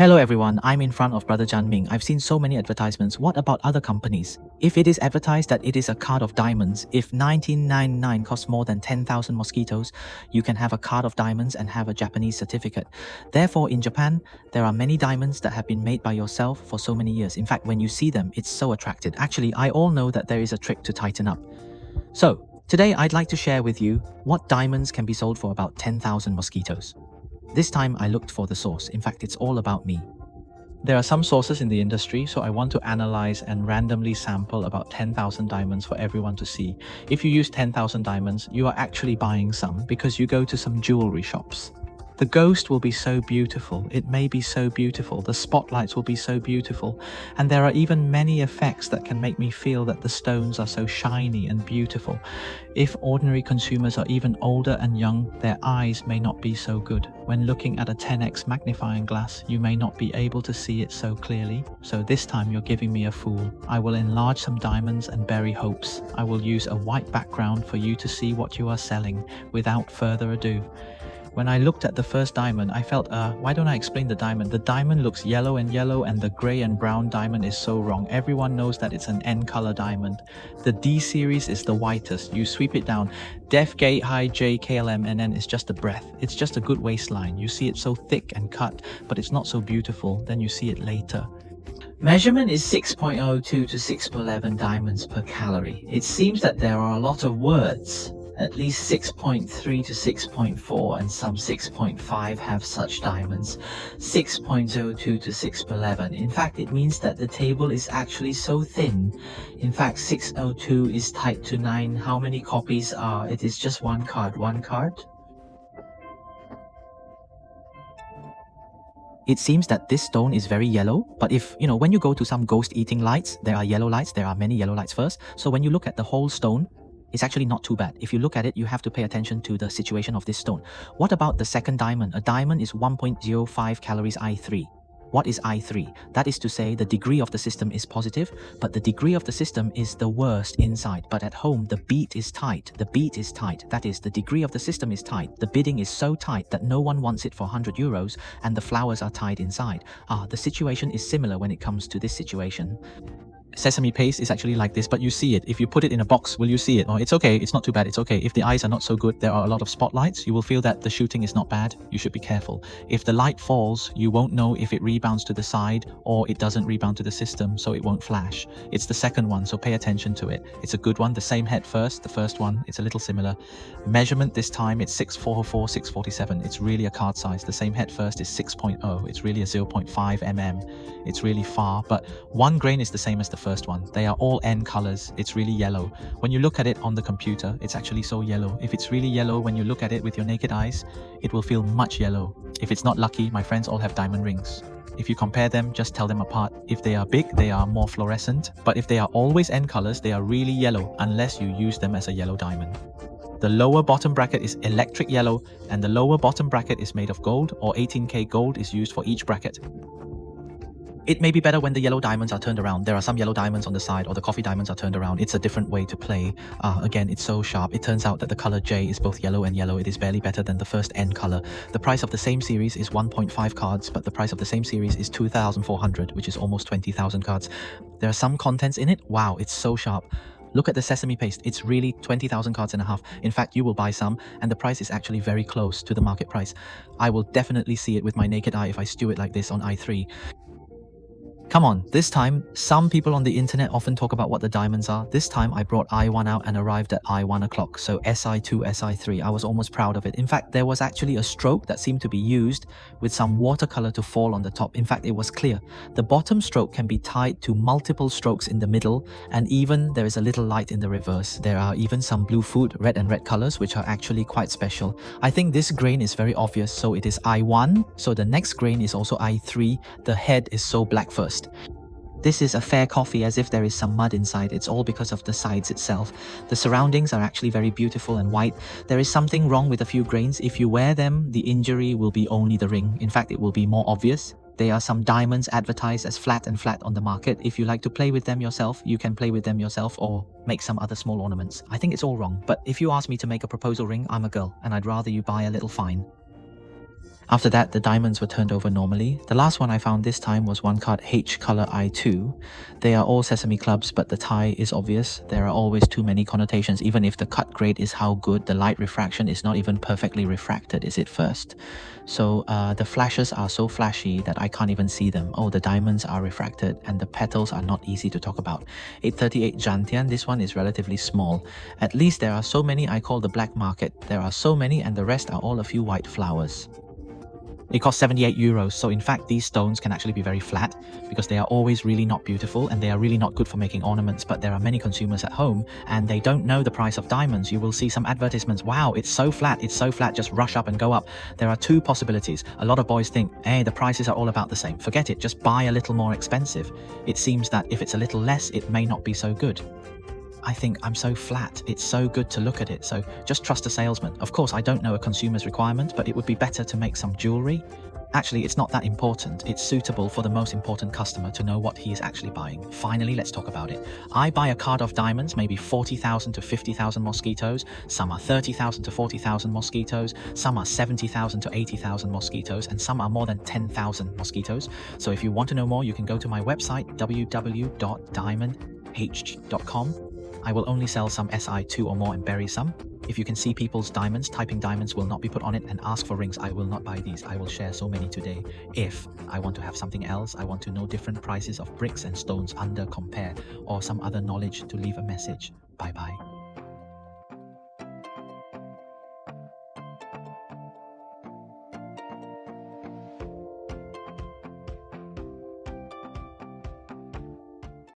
Hello everyone, I'm in front of Brother Jan Ming. I've seen so many advertisements. What about other companies? If it is advertised that it is a card of diamonds, if 1999 costs more than 10,000 mosquitoes, you can have a card of diamonds and have a Japanese certificate. Therefore, in Japan, there are many diamonds that have been made by yourself for so many years. In fact, when you see them, it's so attractive. Actually, I all know that there is a trick to tighten up. So, today I'd like to share with you what diamonds can be sold for about 10,000 mosquitoes. This time I looked for the source. In fact, it's all about me. There are some sources in the industry, so I want to analyze and randomly sample about 10,000 diamonds for everyone to see. If you use 10,000 diamonds, you are actually buying some because you go to some jewelry shops. The ghost will be so beautiful, it may be so beautiful, the spotlights will be so beautiful, and there are even many effects that can make me feel that the stones are so shiny and beautiful. If ordinary consumers are even older and young, their eyes may not be so good. When looking at a 10x magnifying glass, you may not be able to see it so clearly. So this time you're giving me a fool. I will enlarge some diamonds and bury hopes. I will use a white background for you to see what you are selling. Without further ado, when I looked at the first diamond, I felt, why don't I explain the diamond? The diamond looks yellow and the grey and brown diamond is so wrong. Everyone knows that it's an N color diamond. The D series is the whitest. You sweep it down, Def, Gate, High, J, KLM, and then it's just a breath. It's just a good waistline. You see it so thick and cut, but it's not so beautiful. Then you see it later. Measurement is 6.02 to 6.11 diamonds per calorie. It seems that there are a lot of words. At least 6.3 to 6.4 and some 6.5 have such diamonds. 6.02 to 6.11. In fact, it means that the table is actually so thin. In fact, 602 is tight to 9. How many copies are? It is just one card. One card? It seems that this stone is very yellow, but if, when you go to some ghost eating lights, there are yellow lights, there are many yellow lights first. So when you look at the whole stone, it's actually not too bad. If you look at it, you have to pay attention to the situation of this stone. What about the second diamond? A diamond is 1.05 calories I3. What is I3? That is to say the degree of the system is positive, but the degree of the system is the worst inside. But at home, the beat is tight. The beat is tight. That is, the degree of the system is tight. The bidding is so tight that no one wants it for 100 euros and the flowers are tied inside. The situation is similar when it comes to this situation. Sesame paste is actually like this, but you see it. If you put it in a box, will you see it? It's okay, it's not too bad, it's okay. If the eyes are not so good, there are a lot of spotlights, you will feel that the shooting is not bad. You should be careful. If the light falls, you won't know if it rebounds to the side or it doesn't rebound to the system, so it won't flash. It's the second one, so pay attention to it. It's a good one. The same head first, the first one, it's a little similar. Measurement this time, it's 6.44, 6.47. It's really a card size. The same head first is 6.0. It's really a 0.5 mm. It's really far, but one grain is the same as the first one. They are all N colors. It's really yellow. When you look at it on the computer, it's actually so yellow. If it's really yellow when you look at it with your naked eyes, it will feel much yellow. If it's not lucky, my friends all have diamond rings. If you compare them, just tell them apart. If they are big, they are more fluorescent. But if they are always N colors, they are really yellow unless you use them as a yellow diamond. The lower bottom bracket is electric yellow and the lower bottom bracket is made of gold, or 18K gold is used for each bracket. It may be better when the yellow diamonds are turned around. There are some yellow diamonds on the side, or the coffee diamonds are turned around. It's a different way to play. Again, it's so sharp. It turns out that the color J is both yellow and yellow. It is barely better than the first N color. The price of the same series is 1.5 cards, but the price of the same series is 2,400, which is almost 20,000 cards. There are some contents in it. Wow, it's so sharp. Look at the sesame paste. It's really 20,000 cards and a half. In fact, you will buy some, and the price is actually very close to the market price. I will definitely see it with my naked eye if I stew it like this on I3. Come on, this time, some people on the internet often talk about what the diamonds are. This time I brought I1 out and arrived at I1 o'clock, so SI2, SI3. I was almost proud of it. In fact, there was actually a stroke that seemed to be used with some watercolor to fall on the top. In fact, it was clear. The bottom stroke can be tied to multiple strokes in the middle, and even there is a little light in the reverse. There are even some blue food, red and red colors, which are actually quite special. I think this grain is very obvious, so it is I1, so the next grain is also I3. The head is so black first. This is a fair coffee, as if there is some mud inside. It's all because of the sides itself. The surroundings are actually very beautiful and white. There is something wrong with a few grains. If you wear them, the injury will be only the ring. In fact, it will be more obvious. There are some diamonds advertised as flat and flat on the market. If you like to play with them yourself, you can play with them yourself or make some other small ornaments. I think it's all wrong. But if you ask me to make a proposal ring, I'm a girl, and I'd rather you buy a little fine. After that, the diamonds were turned over normally. The last one I found this time was one card H color I2. They are all sesame clubs, but the tie is obvious. There are always too many connotations. Even if the cut grade is how good, the light refraction is not even perfectly refracted, is it first? So the flashes are so flashy that I can't even see them. Oh, the diamonds are refracted and the petals are not easy to talk about. 838 Jantian, this one is relatively small. At least there are so many I call the black market. There are so many and the rest are all a few white flowers. It costs 78 euros, so in fact these stones can actually be very flat because they are always really not beautiful and they are really not good for making ornaments, but there are many consumers at home and they don't know the price of diamonds. You will see some advertisements, wow, it's so flat, just rush up and go up. There are two possibilities. A lot of boys think, hey, the prices are all about the same. Forget it, just buy a little more expensive. It seems that if it's a little less, it may not be so good. I think I'm so flat, it's so good to look at it, so just trust a salesman. Of course, I don't know a consumer's requirement, but it would be better to make some jewelry. Actually, it's not that important. It's suitable for the most important customer to know what he is actually buying. Finally, let's talk about it. I buy a card of diamonds, maybe 40,000 to 50,000 mosquitoes. Some are 30,000 to 40,000 mosquitoes. Some are 70,000 to 80,000 mosquitoes. And some are more than 10,000 mosquitoes. So if you want to know more, you can go to my website, www.diamondh.com. I will only sell some SI2 or more and bury some. If you can see people's diamonds, typing diamonds will not be put on it, and ask for rings. I will not buy these. I will share so many today. If I want to have something else, I want to know different prices of bricks and stones under compare, or some other knowledge to leave a message. Bye bye.